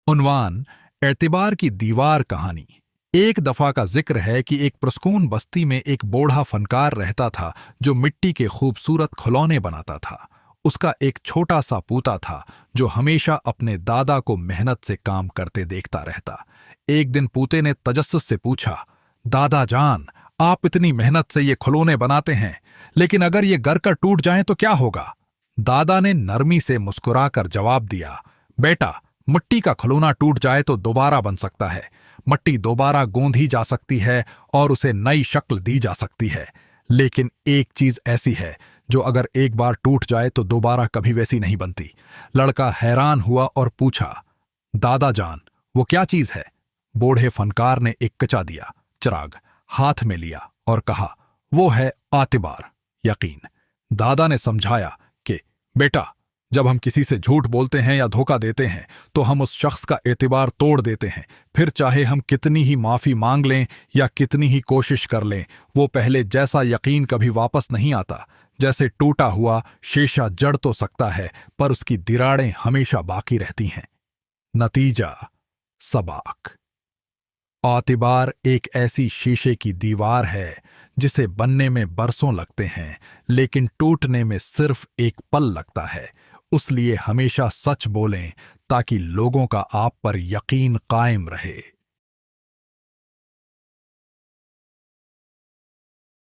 उन्वान एतबार की दीवार कहानी। एक दफा का जिक्र है कि एक पुरस्कून बस्ती में एक बूढ़ा फनकार रहता था जो मिट्टी के खूबसूरत खिलौने बनाता था। उसका एक छोटा सा पूता था जो हमेशा अपने दादा को मेहनत से काम करते देखता रहता। एक दिन पूते ने तजस्सुस से पूछा, दादा जान, आप इतनी मेहनत से ये खिलौने बनाते हैं, लेकिन अगर ये गर टूट जाएं तो क्या होगा? दादा ने नरमी से मुस्कुराकर जवाब दिया, बेटा, मिट्टी का खिलौना टूट जाए तो दोबारा बन सकता है। मिट्टी दोबारा गोंधी जा सकती है और उसे नई शक्ल दी जा सकती है। लेकिन एक चीज ऐसी है जो अगर एक बार टूट जाए तो दोबारा कभी वैसी नहीं बनती। लड़का हैरान हुआ और पूछा, दादा जान, वो क्या चीज है? बूढ़े फनकार ने एक कचा दिया चिराग हाथ में लिया और कहा, वो है आतिबार, यकीन। दादा ने समझाया कि बेटा, जब हम किसी से झूठ बोलते हैं या धोखा देते हैं तो हम उस शख्स का एतबार तोड़ देते हैं। फिर चाहे हम कितनी ही माफी मांग लें या कितनी ही कोशिश कर लें, वो पहले जैसा यकीन कभी वापस नहीं आता। जैसे टूटा हुआ शीशा जड़ तो सकता है पर उसकी दीवारें हमेशा बाकी रहती हैं। नतीजा सबक। आतिबार एक ऐसी शीशे की दीवार है जिसे बनने में बरसों लगते हैं, लेकिन टूटने में सिर्फ एक पल लगता है। उसलिए हमेशा सच बोलें ताकि लोगों का आप पर यकीन कायम रहे।